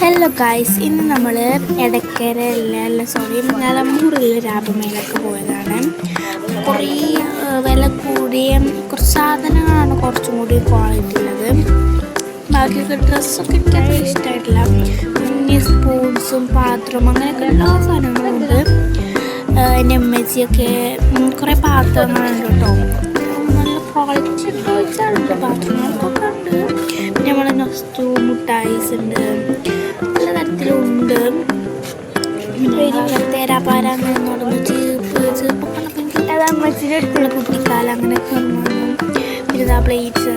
Hello guys, ഇന്ന് നമ്മൾ നിലമ്പൂരിലെ രാപമേലൊക്കെ പോയതാണ്. കുറേ വില കൂടിയ കുറച്ച് സാധനങ്ങളാണ് കുറച്ചും കൂടി ക്വാളിറ്റി ഉള്ളത്. ബാക്കിയൊക്കെ ഡ്രസ്സൊക്കെ എനിക്ക് അത്ര ഇഷ്ടമായിട്ടില്ല. പിന്നെ സ്പൂൺസും പാത്രവും അങ്ങനെയൊക്കെ എല്ലാ സാധനങ്ങളും ഉണ്ട്. എൻ്റെ അമ്മച്ചിയൊക്കെ കുറേ പാത്രങ്ങളുണ്ട് കേട്ടോ. നല്ല ക്വാളിറ്റി ഉണ്ടോ വെച്ചാൽ പാത്രങ്ങൾക്കൊക്കെ ഉണ്ട്. പിന്നെ നമ്മളെ നൊസ്റ്റു മുട്ടായിസ് ഉണ്ട്, പല തരത്തിലുണ്ട്. തേരാപ്പാര അങ്ങനെ നടന്നു ചീപ്പൊക്കെ കുട്ടിക്കാലം അങ്ങനെയൊക്കെ വന്നു. പിന്നെ ഇതാ പ്ലേറ്റ്സ്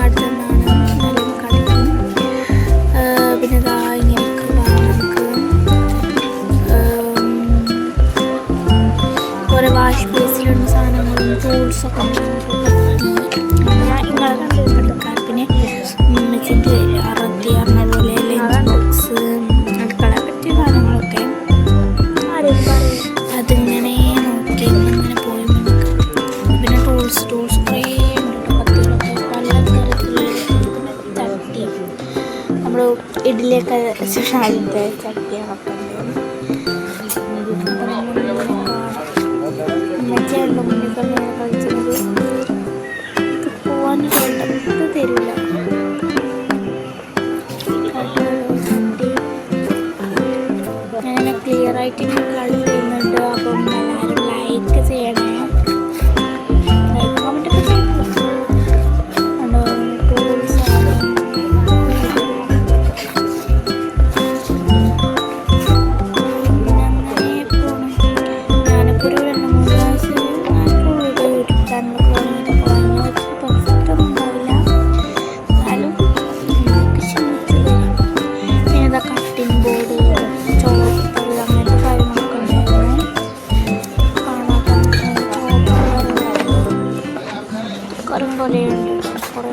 അടുത്തെന്നാണ് കളിക്കും. പിന്നെ ഇതാ ഇങ്ങനെയൊക്കെ നമുക്ക് കുറേ വാഷ് ബേസിലുള്ള സാധനങ്ങളും ടൂൾസൊക്കെ ഉണ്ട്. ഞാൻ ഇങ്ങളെ കണ്ടുപിടിക്കാൻ പിന്നെ മെച്ചിൻ്റെ അറത്തി പറഞ്ഞ പോലെ ലഞ്ച് ബോക്സ് അടുക്കള പറ്റിയ സാധനങ്ങളൊക്കെ അതിങ്ങനെ നോക്കി ഇങ്ങനെ പോയി നമുക്ക്. പിന്നെ ടൂൾസ് കുറേ ഉണ്ട്. കത്തികളൊക്കെ പല തരത്തിലുള്ള ചട്ടി, നമ്മൾ ഇഡ്ഡലിയൊക്കെ ശാലിൻ്റെ ചട്ടികളൊക്കെ ഉണ്ട്. അമ്മച്ചുണ്ട് മുന്നിൽ തന്നെ കളിച്ചത്. ഇത് പോകാൻ ഇത് തരില്ല. അങ്ങനെ ക്ലിയർ ആയിട്ട് കളി ചെയ്യുന്നുണ്ട്. അപ്പം എല്ലാവരും ലൈക്ക് ചെയ്യണേ. ലൈക്ക് കമൻ്റ് ഒക്കെ ചെയ്യണം. ടൂൾസ് ആണ്. അങ്ങനെ പോകണം. ഞാനിപ്പോൾ ഒരു 2-3 പ്രാവശ്യം യൂട്യൂബ് ചാനലൊക്കെ വാങ്ങി പെർഫെക്റ്റ് ഒന്നും ഉണ്ടാവില്ല, എന്നാലും നമുക്ക് ക്ഷമിച്ച് തരാം. പിന്നെ ഇതാ കട്ടിംഗ് ബോർഡ്, ചോപ്പർ അങ്ങനത്തെ കാര്യങ്ങളൊക്കെ ഉണ്ടായിരുന്നു. ചോപ്പർ പോലെയുണ്ട്. കുറേ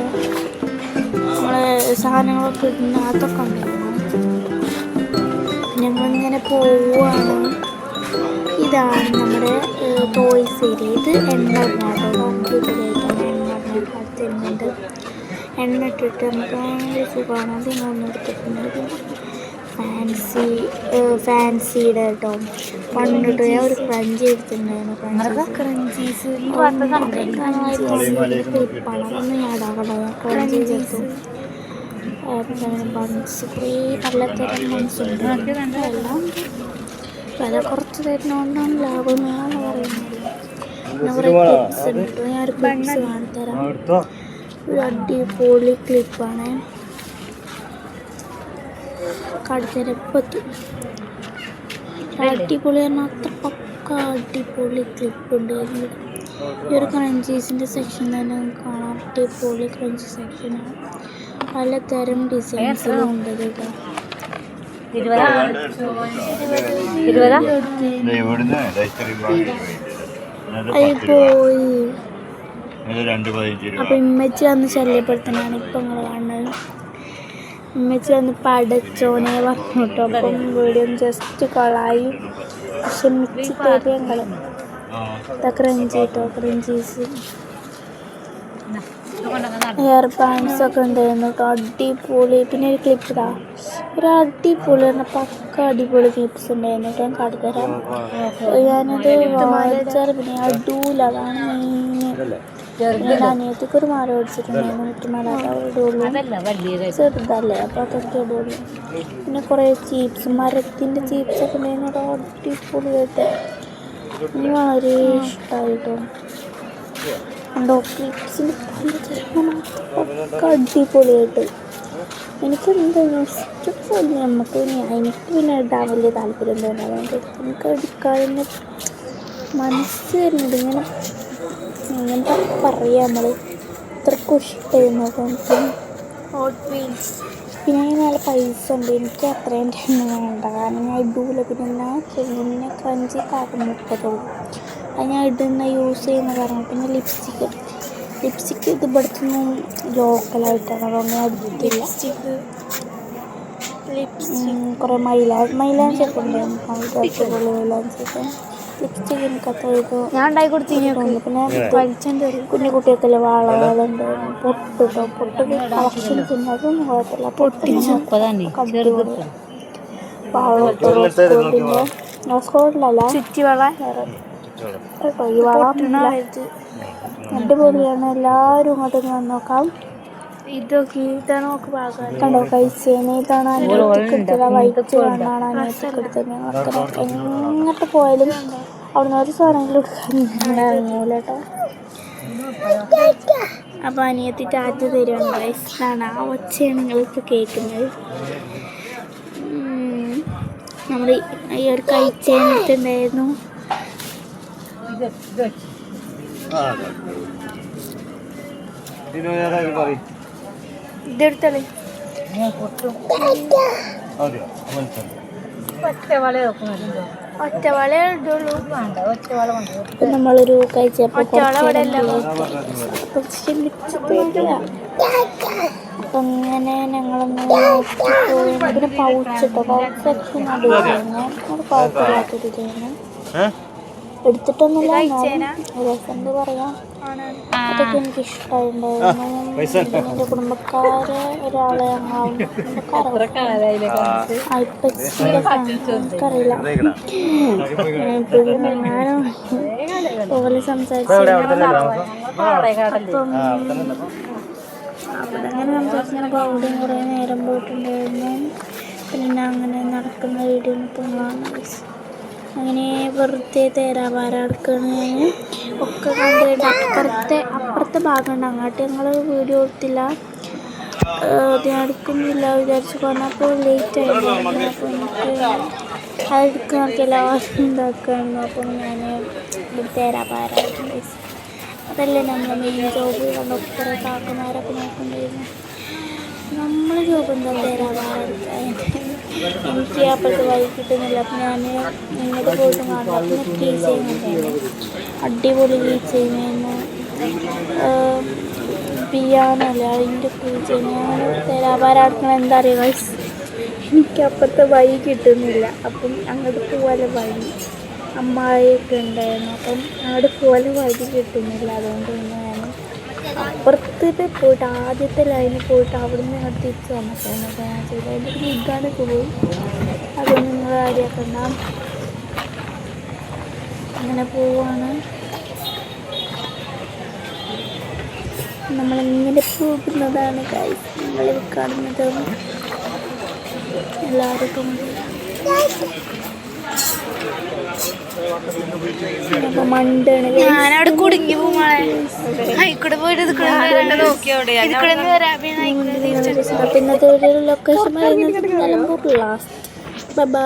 നമ്മളെ സാധനങ്ങളൊക്കെ ഇടുന്ന അതൊക്കെ ഉണ്ടായിരുന്നു. ഞങ്ങളിങ്ങനെ പോവുകയാണ്. ഇതാണ് നമ്മുടെ ടോയ്സ് ഏരിയ. ഇത് എണ്ണ ഇടുന്നാട്ടോ. നമുക്ക് ഉപയോഗിക്കാൻ എണ്ണ തരുന്നുണ്ട്. എണ്ണ ഇട്ടിട്ട് നമുക്ക് ഭയങ്കര സുഖമാണ്. അത് ഞങ്ങളൊന്നും എടുത്തിട്ടുണ്ട്. ഫാൻസിയുടെ കേട്ടോ. പണ്ടിട്ട് ഞാൻ ഒരു ക്രഞ്ചി എടുത്തിട്ടുണ്ടായിരുന്നു. ക്രഞ്ചീസ് ക്ലിപ്പാണ്. അതൊന്നും ഞാൻ ഇടാകട്ടോ. ക്രഞ്ചീസ് എടുത്തു. ബൺസ്, കുറേ പലതരം ബൺസ് ഉണ്ട്. എല്ലാം വില കുറച്ച് തരുന്നതുകൊണ്ടാണ് ലാഭമേന്ന് പറയുന്നത്. പിന്നെ കുറേ ക്ലിപ്സ് ഉണ്ട് കേട്ടോ. ഞാനൊരു ക്ലിപ്സ് കാണിത്തരാം. ഒരു അടിപൊളി ക്ലിപ്പാണ്. കടുത്തരപ്പത്തി അടിപൊളി പറഞ്ഞാൽ അത്ര പക്ക അടിപൊളി ക്ലിപ്പുണ്ട്. ഈ ഒരു ക്രഞ്ചീസിൻ്റെ സെക്ഷൻ തന്നെ കാണാം. അടിപൊളി ക്രഞ്ചി സെക്ഷനാണ്. പലതരം ഡിസൈൻസിലും ഉണ്ട് കേട്ടോ. പോയി അപ്പം ഇമ്മച്ചി വന്ന് ശല്യപ്പെടുത്തനാണ് ഇപ്പം നിങ്ങൾ കാണുന്നത്. ഇമ്മച്ചി വന്ന് പടച്ചോനെ പറഞ്ഞു കേട്ടോ. അപ്പം വീഡിയോ ജസ്റ്റ് കൊളായി. പക്ഷെ മിച്ചി തരുകയും കളി ക്രഞ്ചി കേട്ടോ. ക്രഞ്ചീസ് ഹെയർ ബാൻഡ്സൊക്കെ ഉണ്ടായിരുന്നു കേട്ടോ. അടിപൊളി. പിന്നെ ഒരു ക്ലിപ്പ് ഇതാ, ഒരു അടിപൊളി പറഞ്ഞാൽ പക്ക അടിപൊളി ക്ലിപ്സ് ഉണ്ടായിരുന്നു കേട്ടോ. ഞാൻ കാട്ടിത്തരാം. ഞാനത് വായിച്ചാൽ പിന്നെ അടൂല. അതാണ് മെയിൻ. എൻ്റെ അനിയത്തിക്ക് ഒരു മാല മേടിച്ചിട്ടുണ്ടായിരുന്നു. മുറ്റുമാലാട്ട ഇടുള്ളൂ, ചെറുതല്ലേ, അപ്പോൾ അതൊക്കെ ഇടുള്ളൂ. പിന്നെ കുറേ ചീപ്സ്, മരത്തിൻ്റെ ചീപ്സൊക്കെ ഉണ്ടായിരുന്നു കേട്ടോ. അടിപൊളിയായിട്ട് എനിക്ക് വളരെ ഇഷ്ടമായിട്ടോ. ഉണ്ടോ ക്ലിപ്സിന് പലതരം അടിപൊളിയായിട്ട്. എനിക്കെന്താ ഇഷ്ടപ്പെടില്ല. എനിക്ക് പിന്നെ ഇടാൻ വലിയ താല്പര്യം തോന്നുന്നു. അതുകൊണ്ട് എനിക്ക് എടുക്കാതെ മനസ്സ് വരുന്നുണ്ട്. ഇങ്ങനത്തെ പറയാം നമ്മൾ ഇത്രക്കും ഇഷ്ടമായിരുന്നു എനിക്ക്. Hot wheels. പിന്നെ അതിന് നല്ല പൈസ ഉണ്ട്. എനിക്ക് അത്രയും ടൈം വേണ്ട, കാരണം ഞാൻ ഇടൂല. പിന്നെ ഞാൻ ചെയ്യുന്ന ക്രഞ്ചി കാര്യം 30 ഉള്ളൂ. അത് ഞാൻ ഇടുന്ന യൂസ് ചെയ്യുന്ന കാരണം. പിന്നെ ലിപ്സ്റ്റിക്ക് ഇത് ഇവിടുത്തൊന്നും ലോക്കലായിട്ടാണ്, അതുകൊണ്ട് ഞാൻ എടുത്തില്ല. കുറേ മൈലാഞ്ചൊക്കെ ഉണ്ടായിരുന്നു. അടിപൊളി മൈലാഞ്ചൊക്കെ. ലിപ്സ്റ്റിക് എനിക്ക് അത്ര ഇത് ഞാൻ ഉണ്ടാക്കി കൊടുത്തു. പിന്നെ കുഞ്ഞു കുട്ടികൾക്കല്ലേ വളകളുണ്ട് പൊട്ടിട്ടോ പൊട്ട് കളക്ഷൻസ് ഉണ്ട് അതൊന്നും കുഴപ്പമില്ല പൊട്ടിച്ച് വളോട്ടിൻ്റെ റോസ്കോട്ടിലല്ല ചുറ്റി വള കേട്ടോ ഈ വള അടിപൊളിയാണ്. എല്ലാവരും ഇങ്ങോട്ട് വന്ന് നോക്കാം. ഇതൊക്കെ ഇതാണ് നോക്ക് പാകം കണ്ടോ കഴിച്ചേനെ ഇതാണ് അനിയത്തിക്കെടുത്തത്. വൈറ്റ് കണ്ണാണ് അനിയത്തിക്കെടുത്തത്. ഞങ്ങളൊക്കെ എങ്ങോട്ട് പോയാലും അവിടുന്ന് ഒരു സാധനങ്ങളും ഇറങ്ങൂല കേട്ടോ. അപ്പോൾ അനിയത്തി ടാറ്റ തരുവാണ് വയസ്സാണ്. ആ ഒച്ചയാണ് നിങ്ങളിപ്പോൾ കേൾക്കുന്നത്. നമ്മൾ ഈ ഒരു കഴിച്ചേനടുത്തുണ്ടായിരുന്നു. ഇതെടുത്തല്ലേ ഒറ്റ വള ഇടുള്ളൂ. നമ്മളൊരു കഴിച്ചപ്പോൾ അപ്പം ഇങ്ങനെ ഞങ്ങളൊന്ന് നോക്കിപ്പോയി. പിന്നെ പൗച്ചിട്ടോ പൗച്ച് സെക്ഷൻ അടിയിലാണ്. അത് കുഴപ്പമില്ലാത്തൊരു ഇതാണ്. എടുത്തിട്ടൊന്നുമില്ല രസം പറയാം. അതൊക്കെ എനിക്ക് ഇഷ്ടമായിട്ടുണ്ടായിരുന്നു. എൻ്റെ കുടുംബക്കാരെ ഒരാളെ എനിക്കറിയില്ല. ഞാനും പോലെ സംസാരിച്ചു. അപ്പം അവിടെ അങ്ങനെ സംസാരിച്ചപ്പോൾ അവിടെയും കുറേ നേരം പോയിട്ടുണ്ടായിരുന്നു. പിന്നെ അങ്ങനെ നടക്കുന്ന വീഡിയോ നിങ്ങളാണ്. അങ്ങനെ വെറുതെ തേരാപാര എടുക്കുകയാണ് ഞാൻ. ഒക്കെ കണ്ടുകഴിഞ്ഞ് അപ്പുറത്തെ ഭാഗമുണ്ട്. അങ്ങോട്ട് ഞങ്ങൾ വീഡിയോ എടുത്തില്ല. ഞാൻ എടുക്കുന്നില്ല വിചാരിച്ചു പറഞ്ഞപ്പോൾ ലേറ്റ് ആയിരുന്നു. അപ്പോൾ എനിക്ക് അത് എടുക്കുന്നവർക്ക് എല്ലാവരും ഉണ്ടാക്കുകയായിരുന്നു. അപ്പം ഞാൻ ഇവിടെ തേരാപാര അതല്ലേ നമ്മുടെ മെയിൻ ജോബ്. കണ്ടൊക്കെ കുറേ കാക്കന്മാരൊക്കെ നോക്കുന്നുണ്ടായിരുന്നു. നമ്മൾ ജോബ് എന്താ തേരാപാര എടുക്കാൻ. എനിക്ക് അപ്പോഴത്തെ വഴി കിട്ടുന്നില്ല. അപ്പം ഞാൻ ഇങ്ങോട്ട് പോയിട്ട് കാണാം. പിന്നെ കീ ചെയ്യുന്നുണ്ടായിരുന്നു. അടിപൊളി കീ ചെയ്യുന്നു. പിയാനോ അല്ലേ അതിൻ്റെ കീ ചെയ്യുന്ന തേരാപാര എടുക്കണം. എന്താ അറിയുക എനിക്ക് അപ്പോഴത്തെ വഴി കിട്ടുന്നില്ല. അപ്പം അങ്ങോട്ട് പോകാതെ വഴി അമ്മായിയൊക്കെ ഉണ്ടായിരുന്നു. അപ്പം അങ്ങോട്ട് പോലെ വഴി കിട്ടുന്നില്ല. അതുകൊണ്ട് തന്നെ ഞാൻ അപ്പുറത്ത് പോയിട്ട് ആദ്യത്തെ ലൈനിൽ പോയിട്ട് അവിടെ നിന്ന് അങ്ങോട്ട് തിരിച്ച് വന്നിട്ടാണ് ഞാൻ ചെയ്തത്. അതിൻ്റെ ഇതാണൊക്കെ പോയി. അതൊന്നും നിങ്ങൾ കാര്യമാക്കണ്ട. അങ്ങനെ പോവാണ്. നമ്മളിങ്ങനെ പോകുന്നതാണ് ഗൈസ് നിങ്ങൾ കാണുന്നത്. എല്ലാവർക്കും മണ്ടാണ്. ഞാനവിടെ കുടുങ്ങി പോകുമ്പോളെ ഹൈക്കൂടെ പോയിട്ട് പിന്നെ ലൊക്കേഷൻ പറയുന്നത് നിലമ്പൂർ ലാസ്റ്റ്. ബൈ.